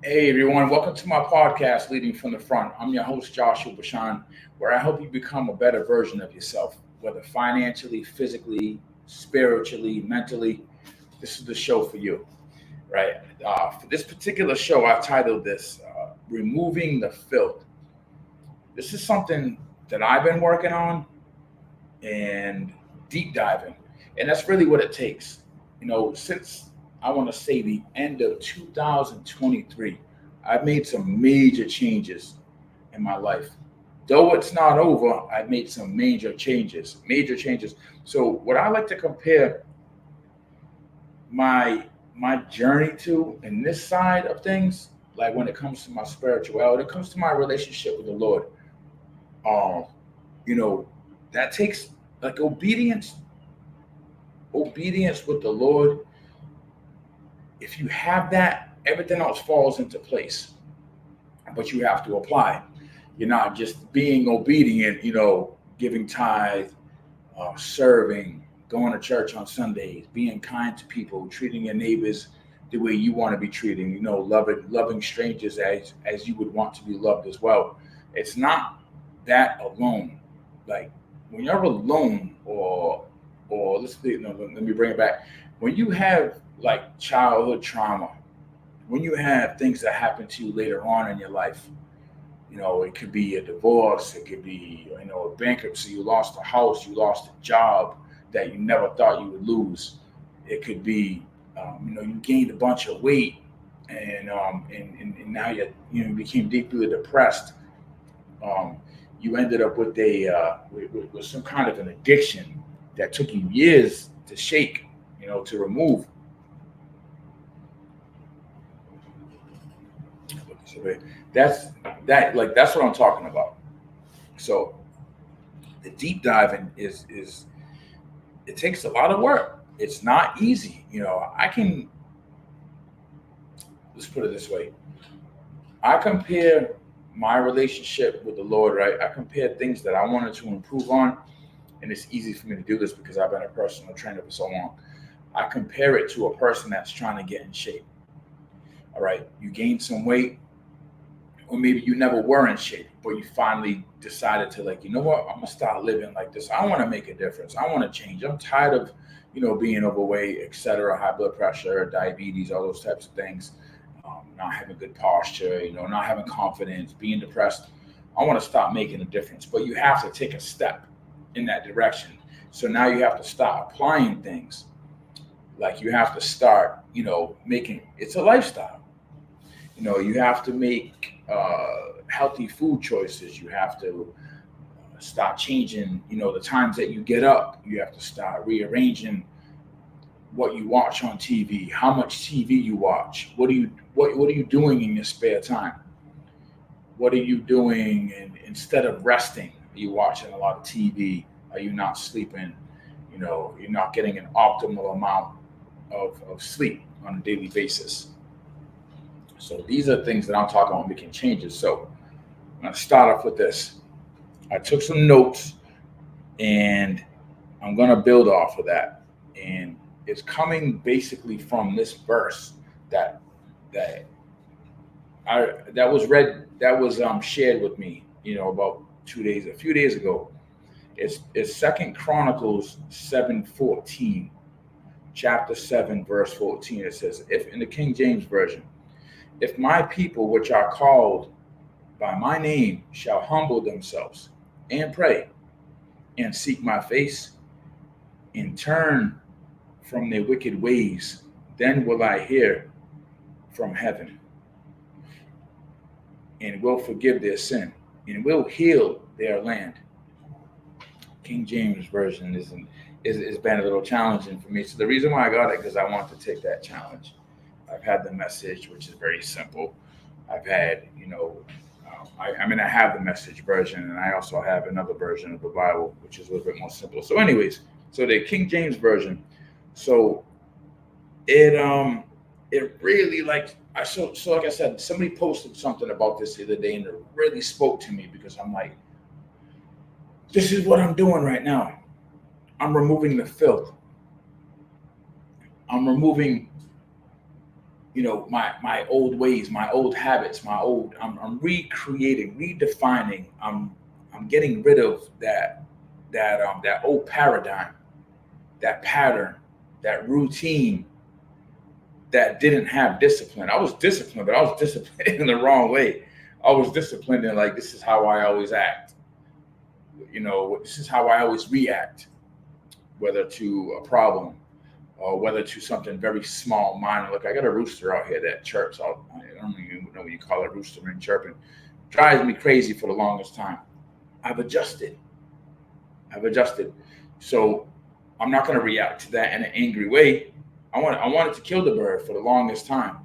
Hey everyone, welcome to my podcast, Leading from the Front. I'm your host, Joshua Bashan, where I help you become a better version of yourself, whether financially, physically, spiritually, mentally. This is the show for you, right? For this particular show, I've titled this Removing the Filth. This is something that I've been working on and deep diving. And that's really what it takes. Since I want to say the end of 2023, I've made some major changes in my life. Though it's not over, I've made some major changes. Major changes. So what I like to compare my journey to in this side of things, like when it comes to my spirituality, it comes to my relationship with the Lord. Um, you know, that takes like obedience with the Lord. If you have that, everything else falls into place. But you have to apply. You're not just being obedient, giving tithe, serving, going to church on Sundays, being kind to people, treating your neighbors the way you want to be treated, loving strangers as you would want to be loved as well. It's not that alone. Like when you're alone, or let me bring it back. When you have like childhood trauma, when you have things that happen to you later on in your life, it could be a divorce, it could be, a bankruptcy, you lost a house, you lost a job that you never thought you would lose. It could be, you gained a bunch of weight and now you became deeply depressed. Um, you ended up with with some kind of an addiction that took you years to shake, to remove. So that's what I'm talking about. So the deep diving is it takes a lot of work. It's not easy. Let's put it this way. I compare my relationship with the Lord, right? I compare things that I wanted to improve on, and it's easy for me to do this because I've been a personal trainer for so long. I compare it to a person that's trying to get in shape. All right, you gain some weight, or maybe you never were in shape, but you finally decided to, like, you know what, I'm gonna start living like this. I want to make a difference. I want to change. I'm tired of, being overweight, etc., high blood pressure, diabetes, all those types of things. Not having good posture, not having confidence, being depressed. I want to stop making a difference. But you have to take a step in that direction. So now you have to start applying things. Like you have to start, making it's a lifestyle. You have to make healthy food choices. You have to start changing, the times that you get up. You have to start rearranging what you watch on TV, how much TV you watch. What are you doing in your spare time? What are you doing instead of resting? Are you watching a lot of TV? Are you not sleeping? You're not getting an optimal amount of sleep on a daily basis. So these are things that I'm talking about making changes. So I'm going to start off with this. I took some notes and I'm going to build off of that. And it's coming basically from this verse that was read, that was shared with me, about a few days ago. It's Second Chronicles 7:14, chapter 7, verse 14. It says, if in the King James Version, if my people which are called by my name shall humble themselves and pray and seek my face and turn from their wicked ways, then will I hear from heaven and will forgive their sin and will heal their land. King James Version is been a little challenging for me. So the reason why I got it, because I want to take that challenge. I've had the Message, which is very simple. I've had, I have the Message version, and I also have another version of the Bible, which is a little bit more simple. So anyways, so the King James Version. So it really, like, so like I said, somebody posted something about this the other day, and it really spoke to me because I'm like, this is what I'm doing right now. I'm removing the filth. I'm removing my old ways, my old habits, I'm recreating, redefining. I'm getting rid of that old paradigm, that pattern, that routine that didn't have discipline. I was disciplined, but I was disciplined in the wrong way. I was disciplined in, like, this is how I always act. This is how I always react, whether to a problem or whether to something very small, minor. Like, I got a rooster out here that chirps. I don't even know what you call a rooster and chirping. Drives me crazy for the longest time. I've adjusted. So I'm not going to react to that in an angry way. I wanted to kill the bird for the longest time,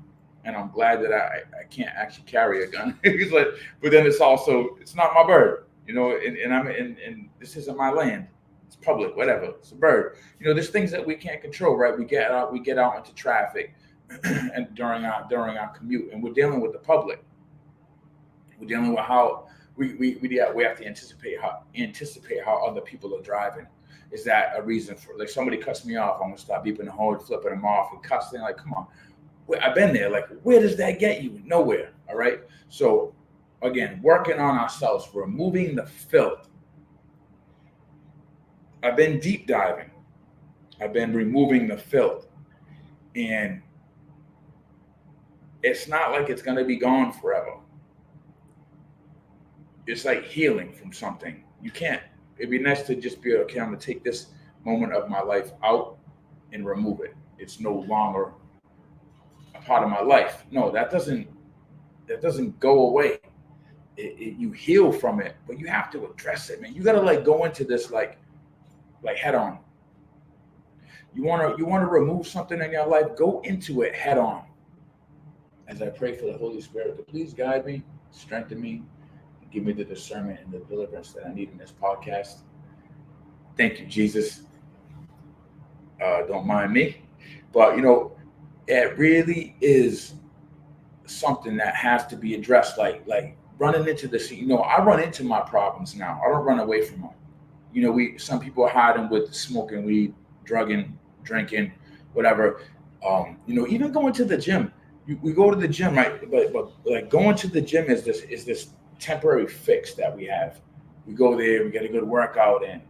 and I'm glad that I can't actually carry a gun. But then it's not my bird, and this isn't my land. It's public, whatever. It's a bird. There's things that we can't control, right? We get out into traffic, and during our commute, and we're dealing with the public. We're dealing with how we have to anticipate how other people are driving. Is that a reason for, like, somebody cuts me off, I'm gonna stop beeping the horn, flipping them off, and cussing? Like, come on, I've been there. Like, where does that get you? Nowhere. All right. So again, working on ourselves, removing the filth. I've been deep diving. I've been removing the filth, and it's not like it's gonna be gone forever. It's like healing from something. You can't. It'd be nice to just be, okay, I'm gonna take this moment of my life out and remove it. It's no longer a part of my life. No, that doesn't go away. You heal from it, but you have to address it, man. You gotta, like, go into this like head on. You wanna remove something in your life, go into it head on. As I pray for the Holy Spirit to please guide me, strengthen me, give me the discernment and the deliverance that I need in this podcast. Thank you, Jesus. Don't mind me. But, it really is something that has to be addressed. Like running into the sea. I run into my problems now. I don't run away from them. Some people are hiding with smoking weed, drugging, drinking, whatever. Even going to the gym. We go to the gym, right? But like, going to the gym is this temporary fix that we have. We go there, we get a good workout, and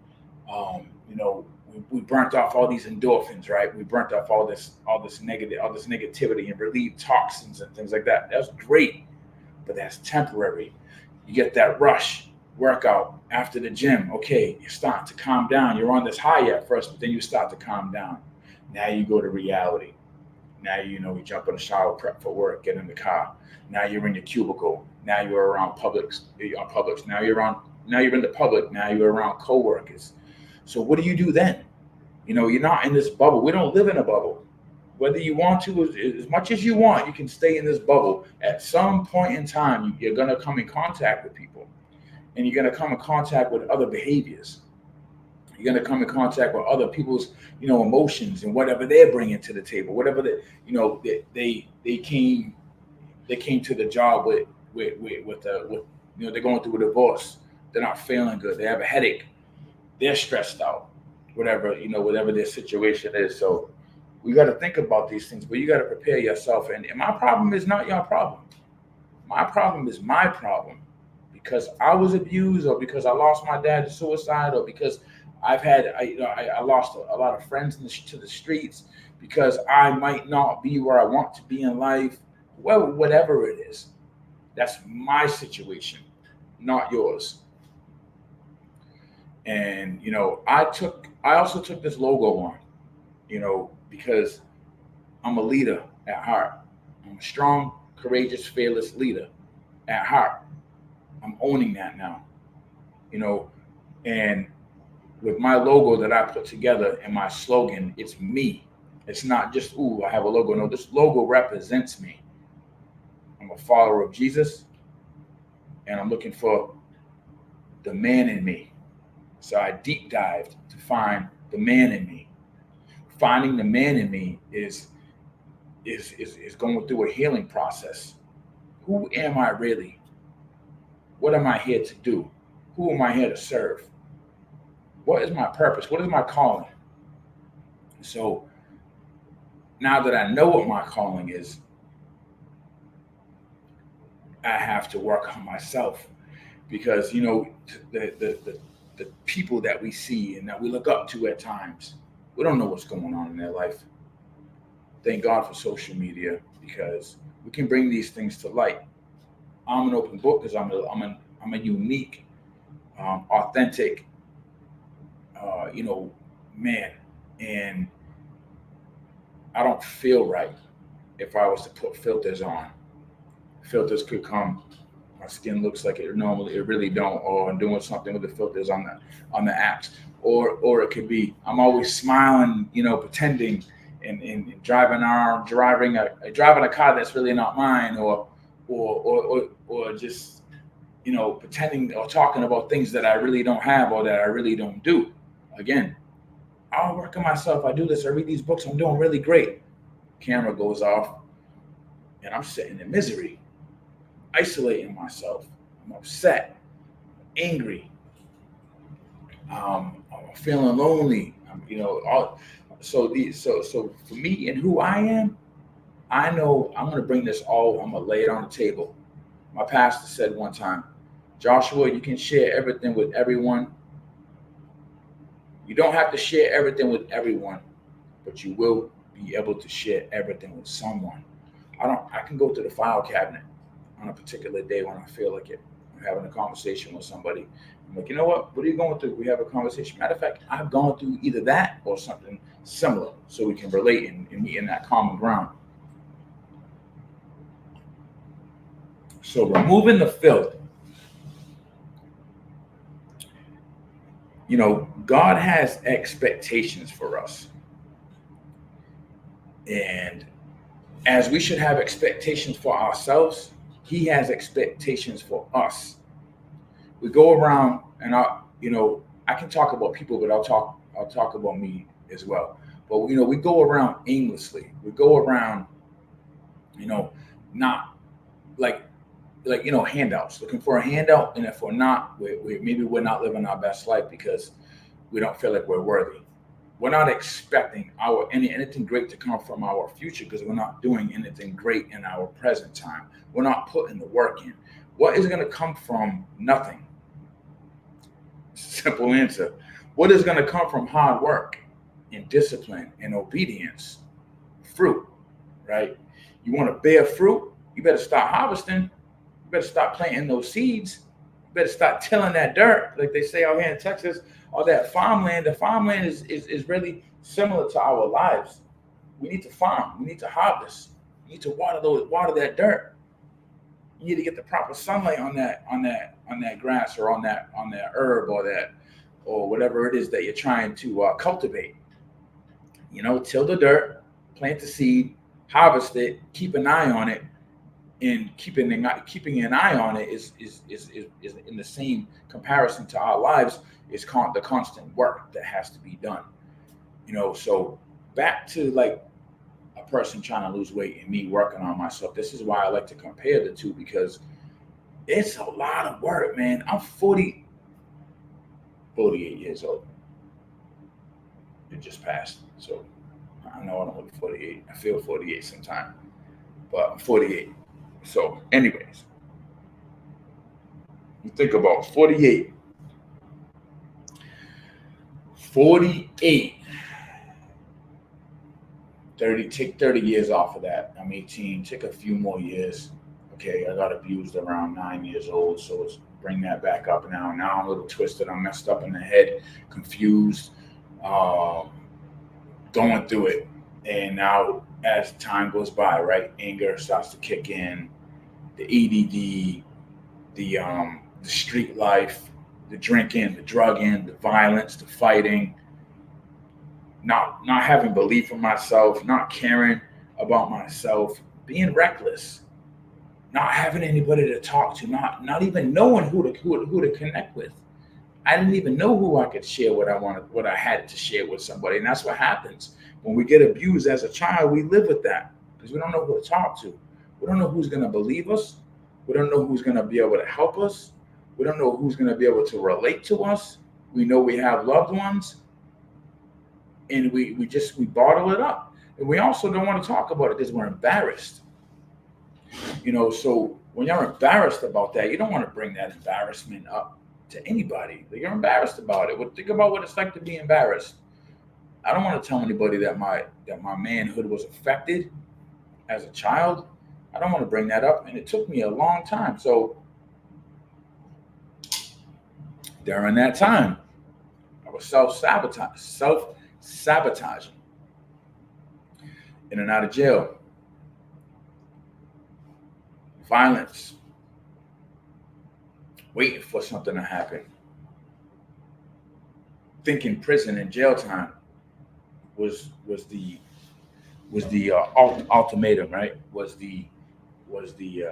we burnt off all these endorphins, right? We burnt off all this negativity, and relieve toxins and things like that. That's great, but that's temporary. You get that rush workout after the gym. Okay, you start to calm down. You're on this high at first, but then you start to calm down. Now you go to reality. Now you jump in the shower, prep for work, get in the car. Now you're in your cubicle. Now you're around Publix. Now you're in the public. Now you're around coworkers. So what do you do then? You're not in this bubble. We don't live in a bubble. Whether you want to, as much as you want, you can stay in this bubble. At some point in time, you're going to come in contact with people, and you're going to come in contact with other behaviors. You're going to come in contact with other people's, emotions and whatever they're bringing to the table. Whatever they came to the job with they're going through a divorce. They're not feeling good. They have a headache. They're stressed out. Whatever their situation is. So we got to think about these things, but you got to prepare yourself. And my problem is not your problem. My problem is my problem, because I was abused, or because I lost my dad to suicide, or because I lost a lot of friends to the streets, because I might not be where I want to be in life. Well, whatever it is, that's my situation, not yours. And I also took this logo on, because I'm a leader at heart. I'm a strong, courageous, fearless leader at heart. I'm owning that now, and with my logo that I put together and my slogan, it's me. It's not just, I have a logo. No, this logo represents me. I'm a follower of Jesus, and I'm looking for the man in me. So I deep dived to find the man in me. Finding the man in me is going through a healing process. Who am I really? What am I here to do? Who am I here to serve? What is my purpose? What is my calling? So now that I know what my calling is, I have to work on myself because the people that we see and that we look up to at times, we don't know what's going on in their life. Thank God for social media because we can bring these things to light. I'm an open book because I'm a unique, authentic, you know, man, and I don't feel right if I was to put filters on. Filters could come. My skin looks like it really don't, or I'm doing something with the filters on the apps, or it could be I'm always smiling, pretending and driving a car that's really not mine, or just pretending or talking about things that I really don't have or that I really don't do. Again, I'll work on myself. I do this. I read these books. I'm doing really great. Camera goes off, and I'm sitting in misery, isolating myself. I'm upset, angry. I'm feeling lonely. So for me and who I am, I know I'm gonna bring this all. I'm gonna lay it on the table. My pastor said one time, Joshua, you can share everything with everyone. You don't have to share everything with everyone, but you will be able to share everything with someone. I can go to the file cabinet on a particular day when I feel like it. I'm having a conversation with somebody. I'm like, you know what are you going through? We have a conversation. Matter of fact, I've gone through either that or something similar so we can relate and meet in that common ground. So removing the filth. God has expectations for us. And as we should have expectations for ourselves, he has expectations for us. We go around and I can talk about people, but I'll talk about me as well. But we go around aimlessly. We go around, not like handouts, looking for a handout, and if we're not, maybe we're not living our best life because we don't feel like we're worthy. We're not expecting anything great to come from our future because we're not doing anything great in our present time. We're not putting the work in. What is going to come from nothing? Simple answer. What is going to come from hard work and discipline and obedience? Fruit, right? You want to bear fruit? You better start harvesting. You better start planting those seeds. You better start tilling that dirt, like they say out here in Texas, or that farmland. The farmland is really similar to our lives. We need to farm. We need to harvest. We need to water that dirt. You need to get the proper sunlight on that grass or on that herb or whatever it is that you're trying to cultivate. Till the dirt, plant the seed, harvest it, keep an eye on it, and keeping an eye on it is in the same comparison to our lives is the constant work that has to be done. So back to like a person trying to lose weight and me working on myself. This is why I like to compare the two because it's a lot of work, man. I'm 48 years old. It just passed. So I know I don't look 48. I feel 48 sometimes, but I'm 48. So anyways, you think about 48. 48. 30, take 30 years off of that. I'm 18. Take a few more years. Okay, I got abused around 9 years old, so let's bring that back up now. Now I'm a little twisted. I'm messed up in the head, confused, going through it. And now as time goes by, right, anger starts to kick in, the ADD, the street life, the drinking, the drugging, the violence, the fighting, not having belief in myself, not caring about myself, being reckless, not having anybody to talk to, not even knowing who to connect with. I didn't even know who I could share what I had to share with somebody. And that's what happens. When we get abused as a child, we live with that because we don't know who to talk to. We don't know who's going to believe us. We don't know who's going to be able to help us. We don't know who's going to be able to relate to us. We know we have loved ones, and we bottle it up. And we also don't want to talk about it because we're embarrassed. So when you're embarrassed about that, you don't want to bring that embarrassment up to anybody. Like, you're embarrassed about it. Think about what it's like to be embarrassed. I don't want to tell anybody that my manhood was affected as a child. I don't want to bring that up, and it took me a long time. So during that time, I was self-sabotaging, in and out of jail, violence, waiting for something to happen, thinking prison and jail time was the ultimatum, right? Was the what's the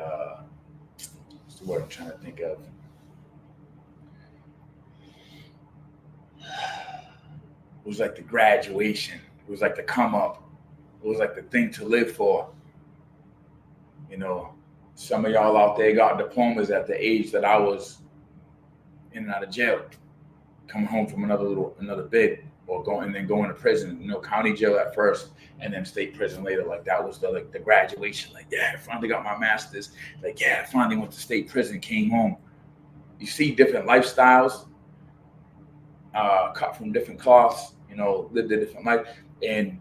word I'm trying to think of? It was like the graduation. It was like the come up. It was like the thing to live for. You know, some of y'all out there got diplomas at the age that I was in and out of jail, coming home from another bid, or going to prison. You know, county jail at first, and then state prison later. Like, that was the graduation. Like, yeah, I finally got my master's. Like, yeah, I finally went to state prison, came home. You see different lifestyles, cut from different cloths. You know, lived a different life, and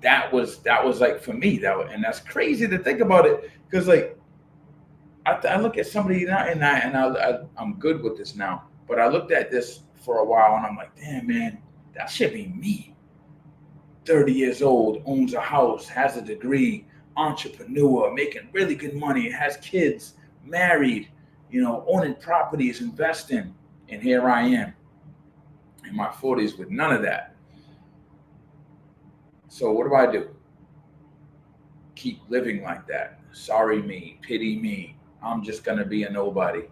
that was like, for me, and that's crazy to think about it, because like I look at somebody now, and I'm good with this now, but I looked at this for a while, and I'm like, damn, man, that should be me. 30 years old, owns a house, has a degree, entrepreneur, making really good money, has kids, married, you know, owning properties, investing, and here I am in my 40s with none of that. So what do? Keep living like that. Sorry me, pity me. I'm just gonna be a nobody.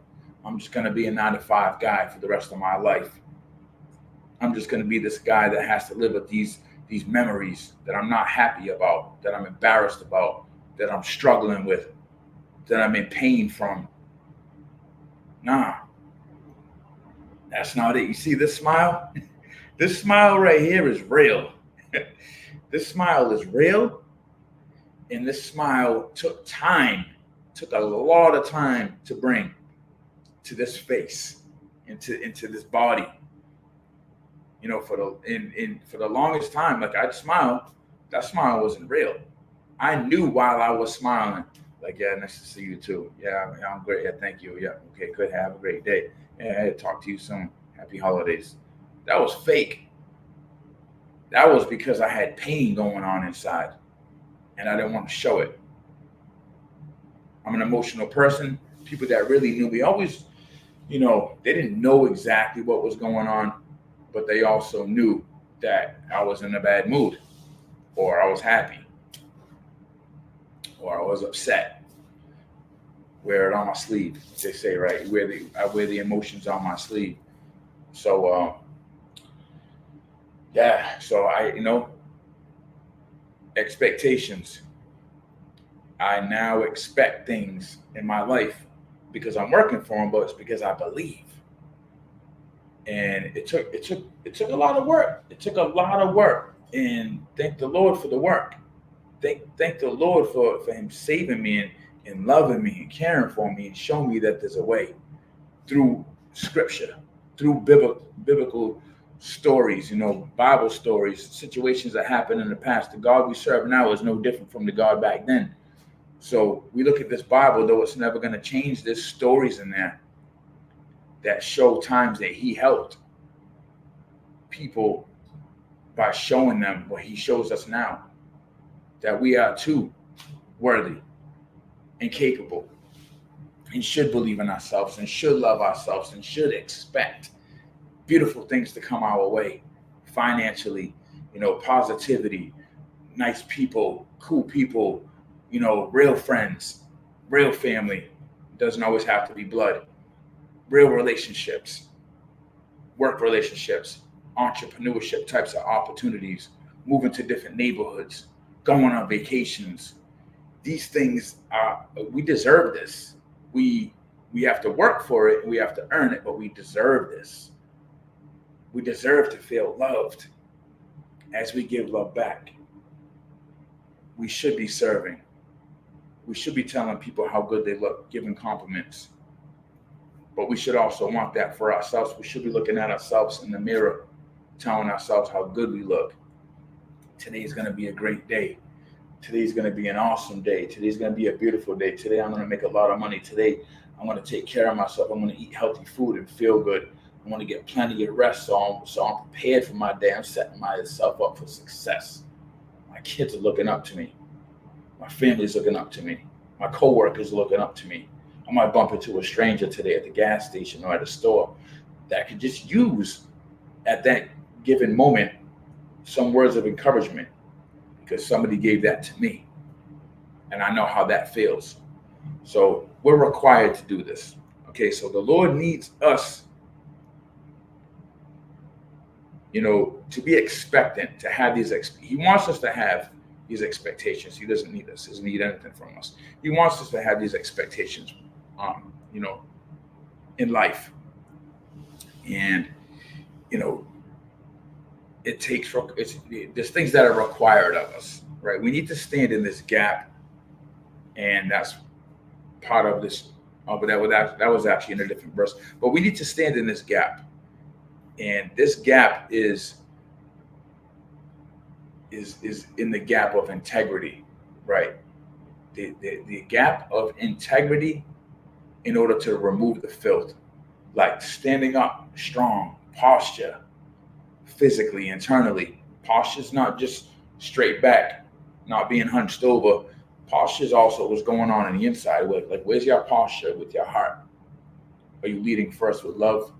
I'm just gonna be a 9-to-5 guy for the rest of my life. I'm just gonna be this guy that has to live with these memories that I'm not happy about, that I'm embarrassed about, that I'm struggling with, that I'm in pain from. Nah, that's not it. You see this smile? This smile right here is real. This smile is real. And this smile took a lot of time to bring to this face, into this body. You know, for the longest time, like, I'd smile, that smile wasn't real. I knew while I was smiling, like, yeah, nice to see you too. Yeah, I'm great. Yeah, thank you. Yeah, okay, good. Have a great day. Yeah, I'll talk to you soon. Happy holidays. That was fake. That was because I had pain going on inside, and I didn't want to show it. I'm an emotional person. People that really knew me always, you know, they didn't know exactly what was going on, but they also knew that I was in a bad mood, or I was happy, or I was upset. Wear it on my sleeve, they say, right? I wear the emotions on my sleeve. So, yeah. So expectations. I now expect things in my life because I'm working for them, but it's because I believe. And it took a lot of work. It took a lot of work, and thank the Lord for the work. Thank the Lord for Him saving me, and loving me, and caring for me, and showing me that there's a way through Scripture, through biblical stories, you know, Bible stories, situations that happened in the past. The God we serve now is no different from the God back then. So we look at this Bible, though it's never going to change. There's stories in there that show times that He helped people by showing them what He shows us now, that we are too worthy and capable, and should believe in ourselves, and should love ourselves, and should expect beautiful things to come our way financially, you know, positivity, nice people, cool people, you know, real friends, real family. It doesn't always have to be blood. Real relationships, work relationships, entrepreneurship types of opportunities, moving to different neighborhoods, going on vacations. These things we deserve this. We have to work for it, we have to earn it, but we deserve this. We deserve to feel loved as we give love back. We should be serving. We should be telling people how good they look, giving compliments. But we should also want that for ourselves. We should be looking at ourselves in the mirror, telling ourselves how good we look. Today's going to be a great day. Today's going to be an awesome day. Today's going to be a beautiful day. Today I'm going to make a lot of money. Today I'm going to take care of myself. I'm going to eat healthy food and feel good. I'm going to get plenty of rest so I'm prepared for my day. I'm setting myself up for success. My kids are looking up to me. My family's looking up to me. My coworkers are looking up to me. I might bump into a stranger today at the gas station or at a store that could just use at that given moment some words of encouragement because somebody gave that to me. And I know how that feels. So we're required to do this. Okay, so the Lord needs us, to be expectant, to have these. He wants us to have these expectations. He doesn't need us. He doesn't need anything from us. He wants us to have these expectations, in life. And, there's things that are required of us, right? We need to stand in this gap. And that's part of this. But that was actually in a different verse. But we need to stand in this gap. And this gap is in the gap of integrity, right? The gap of integrity in order to remove the filth, like standing up strong, posture, physically, internally. Posture is not just straight back, not being hunched over. Posture is also what's going on the inside. Like, where's your posture with your heart? Are you leading first with love?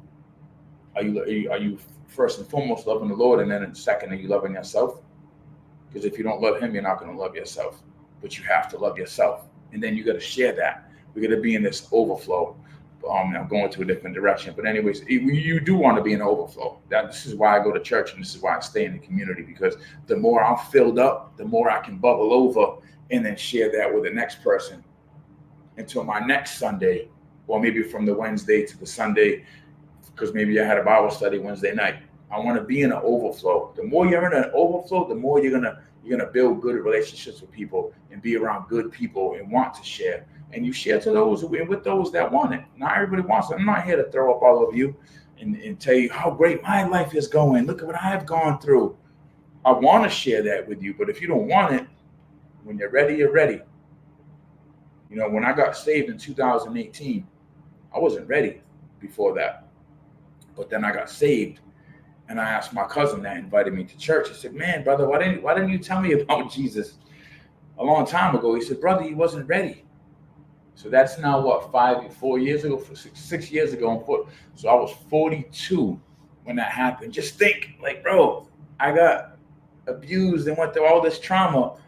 Are you first and foremost loving the Lord, and then in second, are you loving yourself? Because if you don't love Him, you're not going to love yourself. But you have to love yourself, and then you got to share that. We're going to be in this overflow. I'm going to a different direction, but anyways, you do want to be in overflow. This is why I go to church, and this is why I stay in the community, because the more I'm filled up, the more I can bubble over and then share that with the next person until my next Sunday, or maybe from the Wednesday to the Sunday, because maybe I had a Bible study Wednesday night. I want to be in an overflow. The more you're in an overflow, the more you're gonna build good relationships with people and be around good people and want to share. And you share to those with those that want it. Not everybody wants it. I'm not here to throw up all over you and tell you how great my life is going. Look at what I've gone through. I want to share that with you, but if you don't want it, when you're ready, you're ready. When I got saved in 2018, I wasn't ready before that. But then I got saved, and I asked my cousin that invited me to church. I said, "Man, brother, why didn't you tell me about Jesus a long time ago?" He said, "Brother, you wasn't ready." So that's now what, 4 years ago, 6 years ago. So I was 42 when that happened. Just think, like, bro, I got abused and went through all this trauma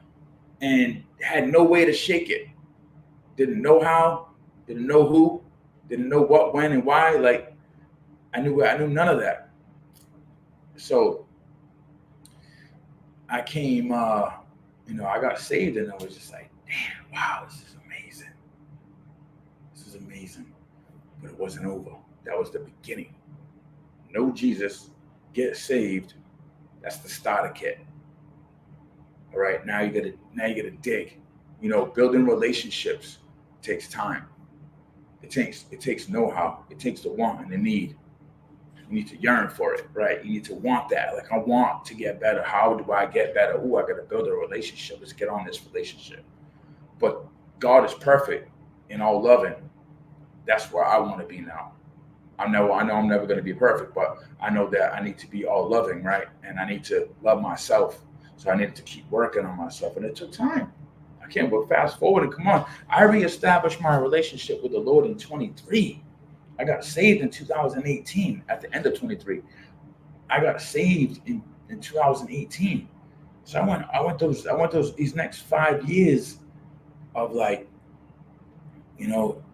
and had no way to shake it. Didn't know how, didn't know who, didn't know what, when, and why. Like, I knew none of that. So I came, I got saved, and I was just like, damn, wow, this is amazing. This is amazing. But it wasn't over. That was the beginning. Know Jesus, get saved. That's the starter kit. All right, now you gotta dig. Building relationships takes time. It takes know-how. It takes the want and the need. You need to yearn for it, right? You need to want that. Like, I want to get better. How do I get better? I got to build a relationship. Let's get on this relationship. But God is perfect and all loving. That's where I want to be now. I know I'm never going to be perfect, but I know that I need to be all loving, right? And I need to love myself. So I needed to keep working on myself. And it took time. I can't go fast forward and come on. I reestablished my relationship with the Lord in 23. I got saved in 2018, at the end of 23. I got saved in 2018. So I went these next 5 years of, like,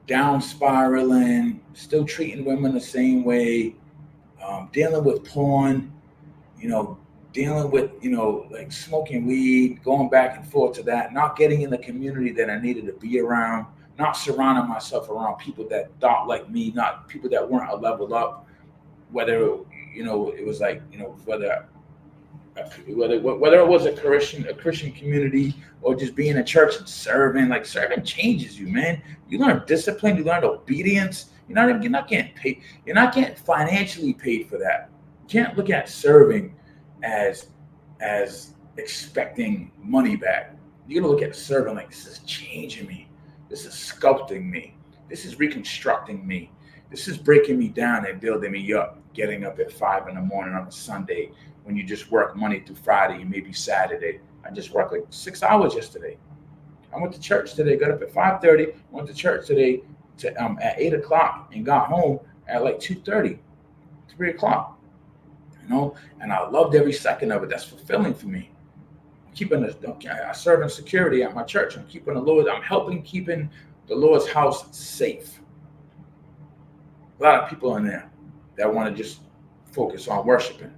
down spiraling, still treating women the same way, dealing with porn, dealing with, like smoking weed, going back and forth to that, not getting in the community that I needed to be around, not surrounding myself around people that thought like me, not people that weren't a level up, whether, it was like, whether whether it was a Christian community or just being in church and serving. Like serving changes you, man. You learn discipline, you learn obedience. You're not getting paid. You're not getting financially paid for that. You can't look at serving as expecting money back. You gotta look at serving like, this is changing me. This is sculpting me. This is reconstructing me. This is breaking me down and building me up. Getting up at 5 in the morning on a Sunday when you just work Monday through Friday and maybe Saturday. I just worked like 6 hours yesterday. I went to church today, got up at 5:30, went to church today at 8 o'clock and got home at like 2:30, 3 o'clock. And I loved every second of it. That's fulfilling for me. I serve in security at my church. I'm helping keeping the Lord's house safe. A lot of people in there that want to just focus on worshiping.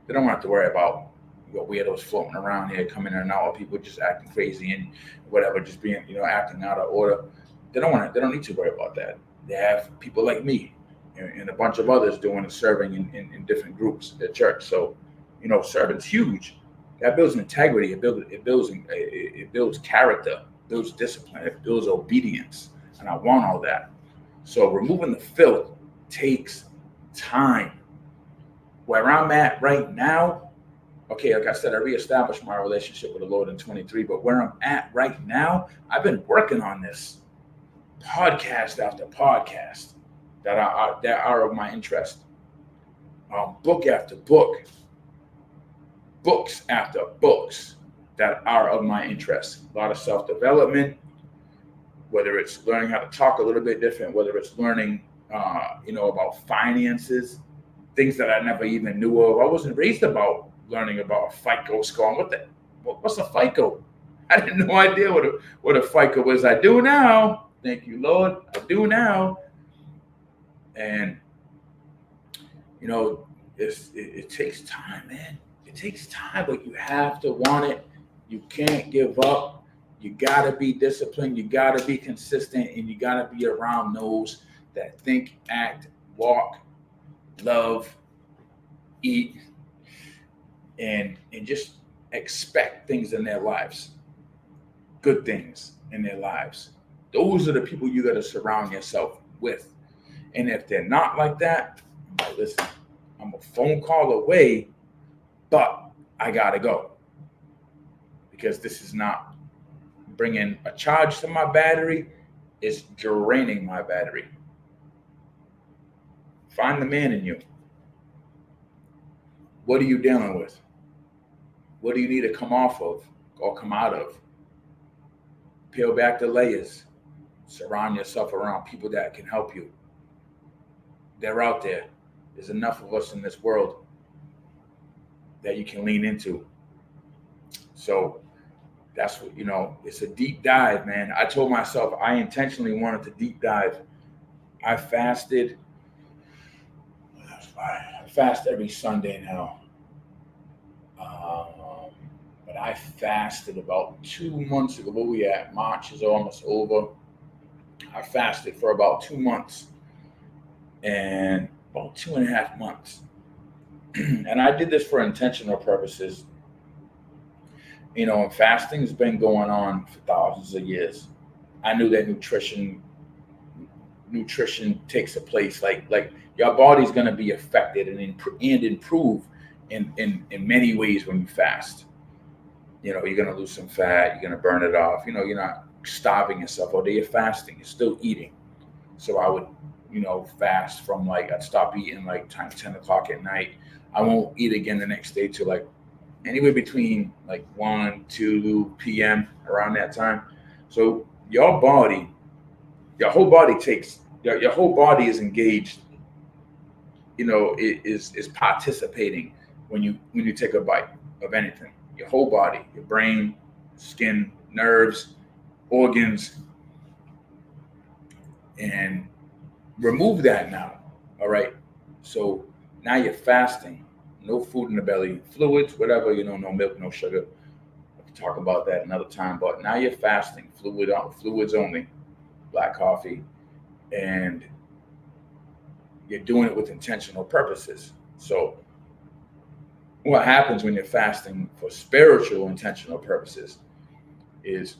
They don't have to worry about what weirdos floating around here, coming in and out, or people just acting crazy and whatever, just being, acting out of order. They don't need to worry about that. They have people like me and a bunch of others doing the serving in different groups at church. So, serving's huge. That builds integrity. It builds character, builds discipline, it builds obedience. And I want all that. So removing the filth takes time. Where I'm at right now, okay, like I said, I reestablished my relationship with the Lord in 23, but where I'm at right now, I've been working on this podcast after podcast that are of my interest. Book after book, books after books that are of my interest. A lot of self-development, whether it's learning how to talk a little bit different, whether it's learning, about finances, things that I never even knew of. I wasn't raised about learning about a FICO score. What's a FICO? I had no idea what a FICO was. I do now. Thank you, Lord. I do now. And, it takes time, man. It takes time, but you have to want it. You can't give up. You got to be disciplined. You got to be consistent, and you got to be around those that think, act, walk, love, eat, and just expect things in their lives, good things in their lives. Those are the people you got to surround yourself with. And if they're not like that, I'm like, listen, I'm a phone call away, but I got to go. Because this is not bringing a charge to my battery. It's draining my battery. Find the man in you. What are you dealing with? What do you need to come off of or come out of? Peel back the layers. Surround yourself around people that can help you. They're out there. There's enough of us in this world that you can lean into. So that's what, it's a deep dive, man. I told myself I intentionally wanted to deep dive. I fasted. I fast every Sunday now. But I fasted about 2 months ago. Where we at? March is almost over. I fasted for about 2 months and about 2.5 months. And I did this for intentional purposes. And fasting's been going on for thousands of years. I knew that nutrition takes a place. Like your body's going to be affected and improve in many ways when you fast. You're going to lose some fat. You're going to burn it off. You're not starving yourself all day. You're fasting. You're still eating. So I would, fast from I'd stop eating 10 o'clock at night. I won't eat again the next day till anywhere between 1, 2 p.m. around that time. So your whole body is engaged. It is participating when you take a bite of anything. Your whole body, your brain, skin, nerves, organs, and remove that now. All right. So now you're fasting. No food in the belly, fluids, whatever, no milk, no sugar. I can talk about that another time, but now you're fasting, fluids only, black coffee, and you're doing it with intentional purposes. So what happens when you're fasting for spiritual intentional purposes is,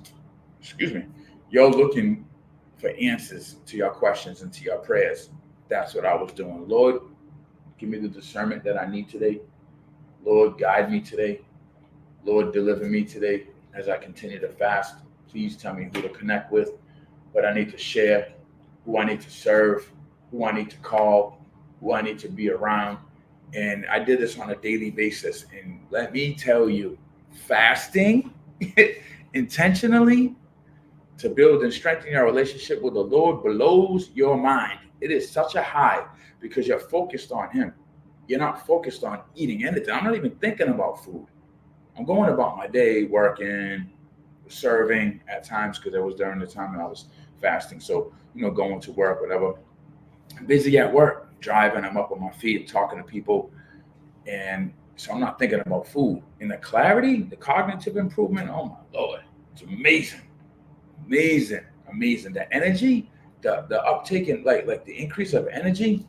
excuse me, you're looking for answers to your questions and to your prayers. That's what I was doing. Lord, give me the discernment that I need today. Lord, guide me today. Lord, deliver me today as I continue to fast. Please tell me who to connect with, what I need to share, who I need to serve, who I need to call, who I need to be around. And I did this on a daily basis. And let me tell you, fasting intentionally to build and strengthen your relationship with the Lord blows your mind. It is such a high because you're focused on Him. You're not focused on eating anything. I'm not even thinking about food. I'm going about my day, working, serving at times because it was during the time that I was fasting. So, going to work, whatever. I'm busy at work, driving. I'm up on my feet, talking to people. And so I'm not thinking about food. And the clarity, the cognitive improvement, oh my Lord, it's amazing. Amazing, amazing. The energy, the uptake in like the increase of energy,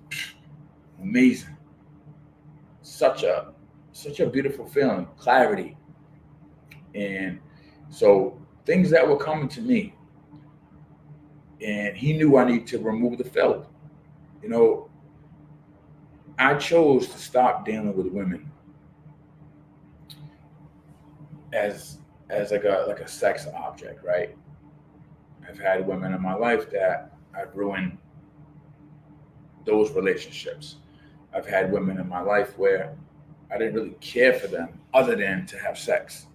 amazing. Such a beautiful feeling, clarity. And so things that were coming to me, and he knew I needed to remove the filth. You know, I chose to stop dealing with women as like a sex object, right? I've had women in my life that I've ruined those relationships. I've had women in my life where I didn't really care for them other than to have sex.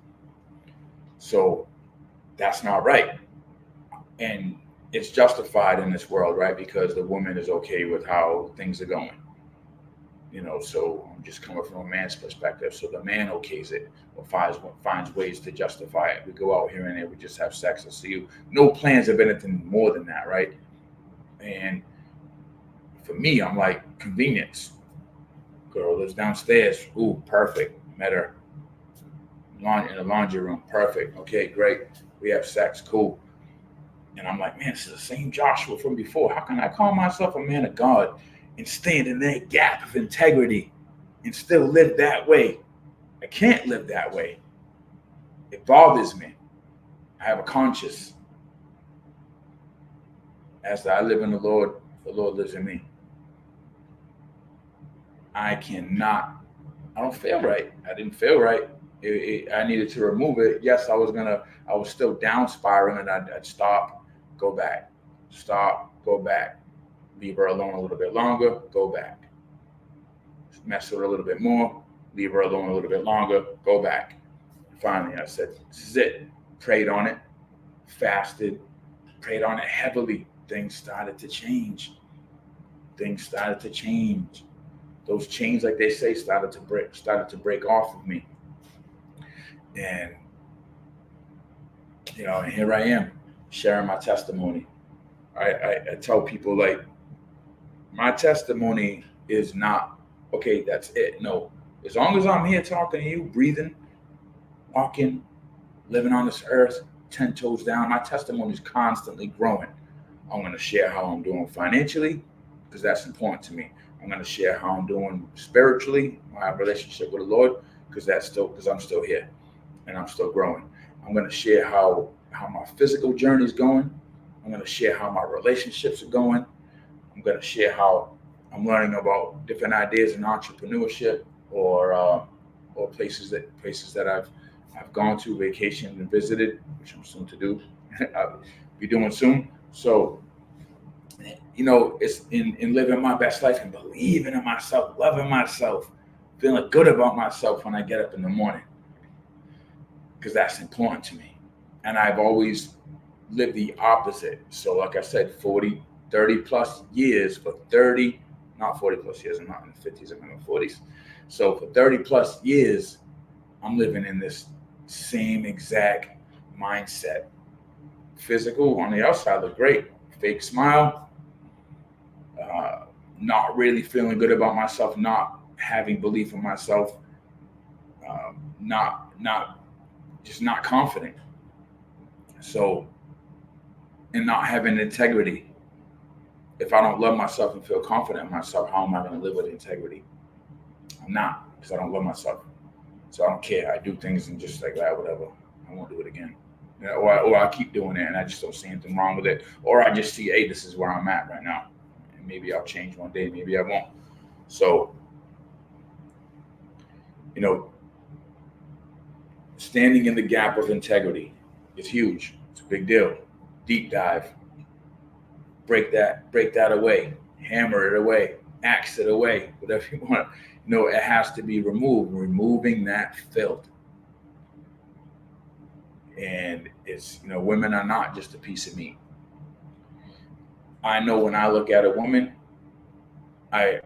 So that's not right. And it's justified in this world, right? Because the woman is okay with how things are going. So I'm just coming from a man's perspective. So the man okays it or finds ways to justify it. We go out here and there, we just have sex. I see you. No plans of anything more than that, right? And for me, I'm like, convenience. Girl lives downstairs. Ooh, perfect. Met her in the laundry room. Perfect. Okay, great. We have sex. Cool. And I'm like, man, this is the same Joshua from before. How can I call myself a man of God and stand in that gap of integrity and still live that way? I can't live that way. It bothers me. I have a conscience. As I live in the Lord lives in me. I don't feel right. I didn't feel right. I needed to remove it. Yes, I was still down spiraling, and I'd stop, go back, stop, go back, leave her alone a little bit longer, go back, mess with her a little bit more, leave her alone a little bit longer, go back. Finally, I said, this is it. Prayed on it, fasted, prayed on it heavily. Things started to change. Those chains, like they say, started to break off of me. And and here I am sharing my testimony. I tell people, like, my testimony is not okay, that's it. No. As long as I'm here talking to you, breathing, walking, living on this earth, 10 toes down, my testimony is constantly growing. I'm going to share how I'm doing financially because that's important to me. I'm going to share how I'm doing spiritually, my relationship with the Lord, because I'm still here and I'm still growing. I'm going to share how my physical journey is going. I'm going to share how my relationships are going. I'm going to share how I'm learning about different ideas in entrepreneurship or places that I've gone to, vacationed and visited, which I'm soon to do. I'll be doing soon. So, it's in living my best life and believing in myself, loving myself, feeling good about myself when I get up in the morning, because that's important to me. And I've always lived the opposite. So like I said, 30 plus years, not 40 plus years, I'm not in the 50s, I'm in the 40s. So for 30 plus years, I'm living in this same exact mindset. Physical on the outside look great, fake smile, not really feeling good about myself, not having belief in myself, not just not confident. So, and not having integrity. If I don't love myself and feel confident in myself, how am I going to live with integrity? I'm not, because I don't love myself. So I don't care. I do things and just like, whatever. I won't do it again. Or I keep doing it and I just don't see anything wrong with it. Or I just see, hey, this is where I'm at right now. And maybe I'll change one day. Maybe I won't. So, you know, standing in the gap of integrity is huge. It's a big deal. Deep dive. Break that away. Hammer it away. Axe it away. Whatever you want. It has to be removed. Removing that filth. And it's, women are not just a piece of meat. I know when I look at a woman, I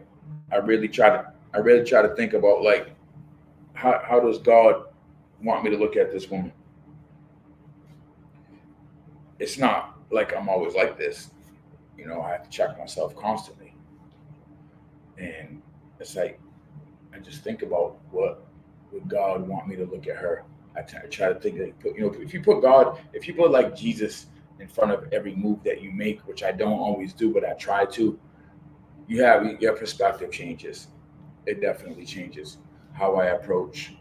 really try to think about, like, how does God want me to look at this woman? It's not like I'm always like this. I have to check myself constantly. And it's like, I just think about what would God want me to look at her. I try to think that, if you put like Jesus in front of every move that you make, which I don't always do, but I try to, your perspective changes. It definitely changes how I approach.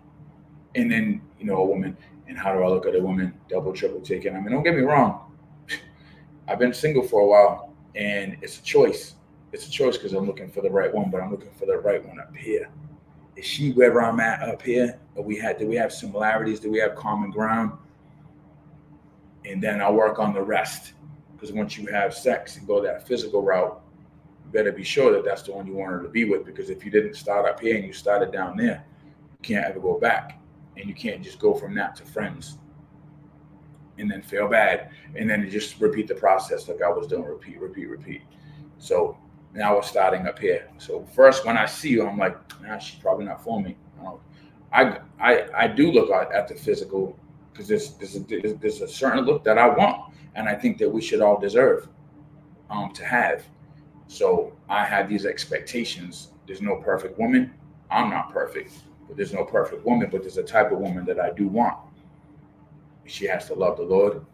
And then, a woman, and how do I look at a woman, double, triple taken? I mean, don't get me wrong. I've been single for a while, and it's a choice. It's a choice because I'm looking for the right one, but I'm looking for the right one up here. Is she where I'm at up here? Do we have similarities? Do we have common ground? And then I'll work on the rest. Because once you have sex and go that physical route, you better be sure that that's the one you want her to be with. Because if you didn't start up here and you started down there, you can't ever go back. And you can't just go from that to friends and then feel bad. And then you just repeat the process like I was doing, repeat. So now we're starting up here. So first, when I see you, I'm like, nah, she's probably not for me. I do look at the physical because there's a certain look that I want, and I think that we should all deserve to have. So I have these expectations. There's no perfect woman. I'm not perfect, but there's no perfect woman. But there's a type of woman that I do want. She has to love the Lord,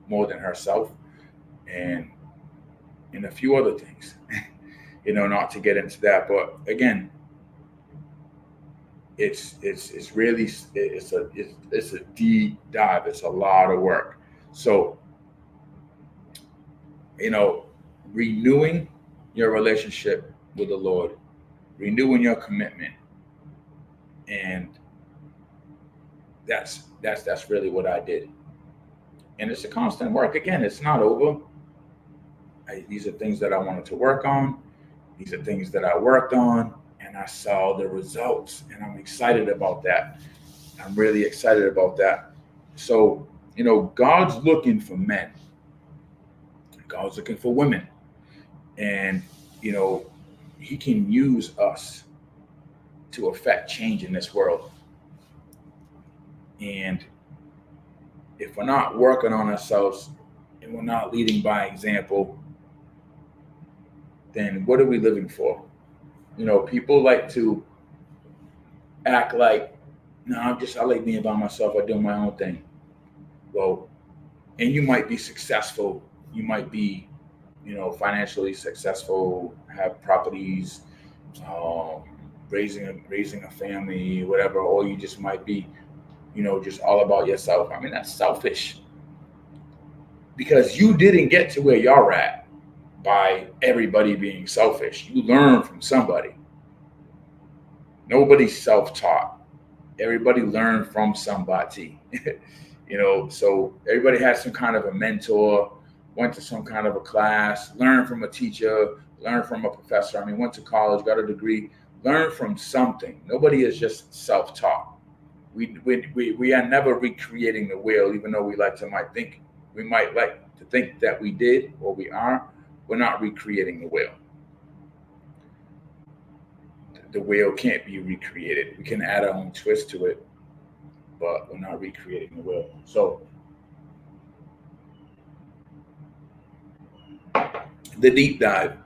more than herself, and a few other things. Not to get into that, but again, it's really it's a deep dive. It's a lot of work. So, renewing your relationship with the Lord, renewing your commitment, and that's really what I did. And it's a constant work. Again, it's not over. These are things that I wanted to work on. These are things that I worked on, and I saw the results, and I'm excited about that. I'm really excited about that. So, God's looking for men. God's looking for women. And, he can use us to affect change in this world. And if we're not working on ourselves and we're not leading by example, then what are we living for? People like to act like, no, I like being by myself. I do my own thing. Well, and you might be successful. You might be, financially successful, have properties, raising a family, whatever. Or you just might be, just all about yourself. I mean, that's selfish. Because you didn't get to where you're at by everybody being selfish. You learn from somebody. Nobody's self-taught. Everybody learned from somebody. So everybody has some kind of a mentor, went to some kind of a class, learned from a teacher, learned from a professor. I mean, went to college, got a degree, learned from something. Nobody is just self-taught. We are never recreating the wheel, even though we might like to think that we did or we are. We're not recreating the wheel. The wheel can't be recreated. We can add our own twist to it, but we're not recreating the wheel. So the deep dive.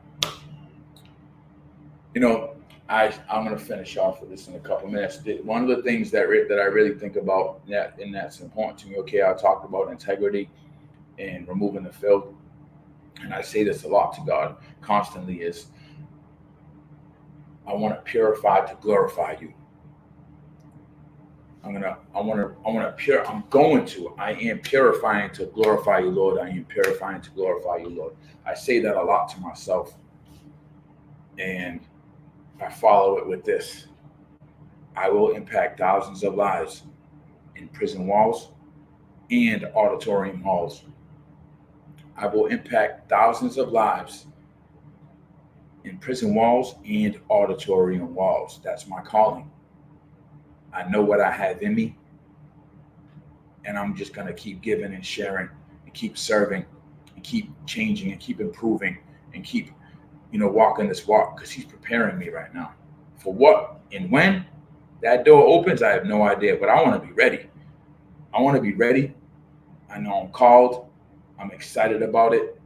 I'm going to finish off with this in a couple minutes. One of the things that I really think about and that's important to me. Okay, I talked about integrity and removing the filth, and I say this a lot to God constantly, is I want to purify to glorify you. I am purifying to glorify you, Lord. I am purifying to glorify you, Lord. I say that a lot to myself, and I follow it with this. I will impact thousands of lives in prison walls and auditorium halls. I will impact thousands of lives in prison walls and auditorium walls. That's my calling. I know what I have in me, and I'm just going to keep giving and sharing and keep serving and keep changing and keep improving and keep, walking this walk, because he's preparing me right now. For what and when that door opens, I have no idea, but I want to be ready. I want to be ready. I know I'm called. I'm excited about it.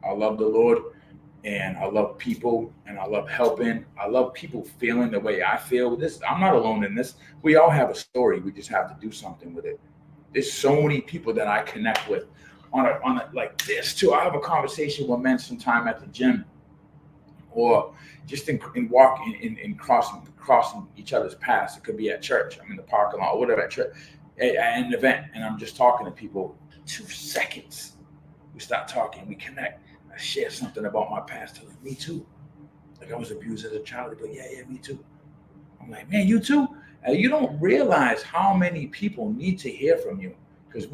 I love the Lord, and I love people, and I love helping. I love people feeling the way I feel. I'm not alone in this. We all have a story. We just have to do something with it. There's so many people that I connect with on a like this too. I have a conversation with men sometime at the gym, or just in walking in crossing each other's paths. It could be at church. I'm in the parking lot or whatever, at church, at an event, and I'm just talking to people. 2 seconds, we start talking, we connect. I share something about my past. Like, me too. Like, I was abused as a child. But yeah, me too. I'm like, man, you too? And you don't realize how many people need to hear from you, because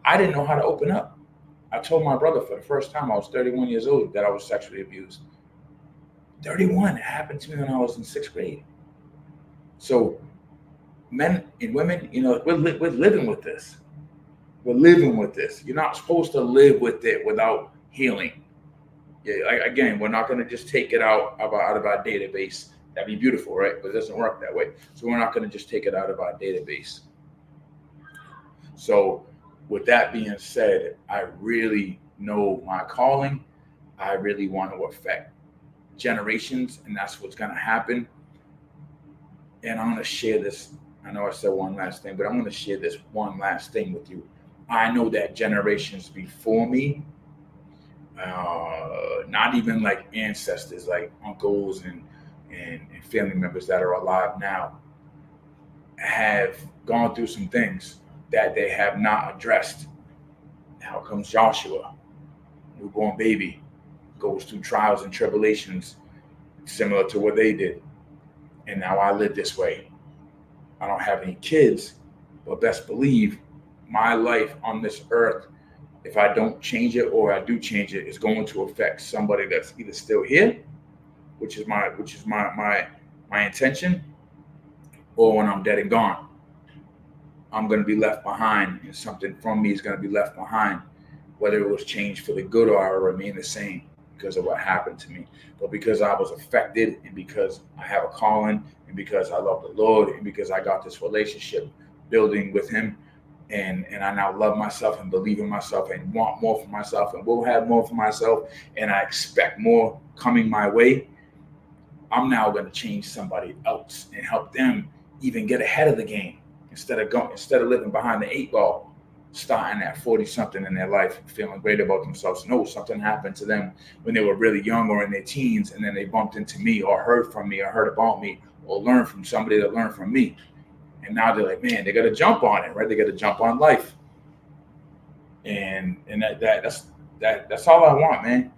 I didn't know how to open up. I told my brother for the first time, I was 31 years old, that I was sexually abused. 31. It happened to me when I was in 6th grade. So men and women, we're living with this. We're living with this. You're not supposed to live with it without healing. Yeah, again, we're not going to just take it out of our database. That'd be beautiful, right? But it doesn't work that way. So we're not going to just take it out of our database. So with that being said, I really know my calling. I really want to affect generations, and that's what's going to happen. And I'm going to share this. I know I said one last thing, but I'm going to share this one last thing with you. I know that generations before me, not even like ancestors, like uncles and family members that are alive now, have gone through some things that they have not addressed. Now comes Joshua, newborn baby, goes through trials and tribulations similar to what they did. And now I live this way. I don't have any kids, but best believe my life on this earth, if I don't change it or I do change it, is going to affect somebody that's either still here, which is my intention, or when I'm dead and gone. I'm going to be left behind, and something from me is going to be left behind, whether it was changed for the good or I remain the same because of what happened to me. But because I was affected, and because I have a calling, and because I love the Lord, and because I got this relationship building with him, and I now love myself and believe in myself and want more for myself and will have more for myself, and I expect more coming my way, I'm now going to change somebody else and help them even get ahead of the game, instead of living behind the 8 ball, starting at 40 something in their life, feeling great about themselves. No, something happened to them when they were really young or in their teens, and then they bumped into me or heard from me or heard about me or learned from somebody that learned from me. And now they're like, man, they got to jump on it, right? They got to jump on life. And that's all I want, man.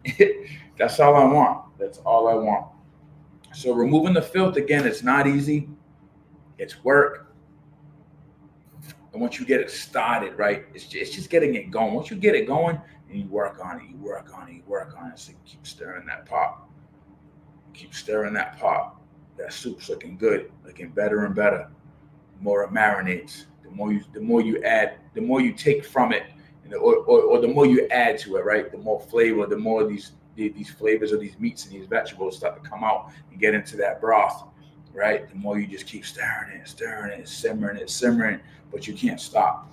That's all I want. That's all I want. So removing the filth, again, it's not easy. It's work. And once you get it started, right, it's just getting it going. Once you get it going, and you work on it, so you keep stirring that pot. Keep stirring that pot. That soup's looking good, looking better and better. The more it marinates, the more you add, the more you take from it, or the more you add to it, right? The more flavor, the more these flavors of these meats and these vegetables start to come out and get into that broth, right? The more you just keep stirring it, simmering, but you can't stop.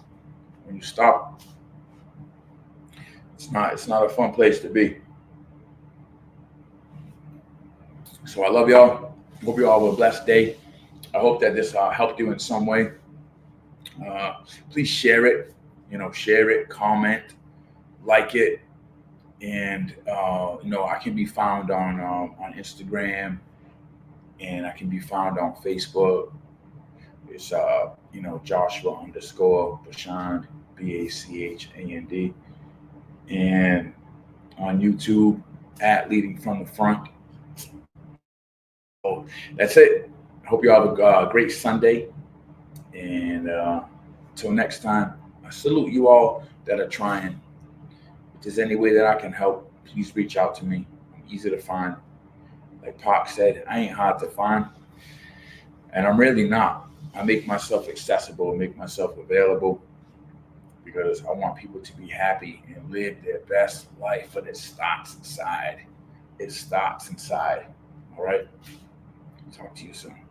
When you stop, it's not a fun place to be. So I love y'all. Hope you all have a blessed day. I hope that this helped you in some way. Please share it. Share it, comment, like it, and I can be found on Instagram, and I can be found on Facebook. It's Joshua underscore Bachand, Bachand, and on YouTube at Leading from the Front. So that's it. I hope you have a great Sunday, and until next time, I salute you all that are trying. If there's any way that I can help, please reach out to me. I'm easy to find. Like Pac said, I ain't hard to find, and I'm really not. I make myself accessible, make myself available, because I want people to be happy and live their best life. But it starts inside. It starts inside. All right. Talk to you soon.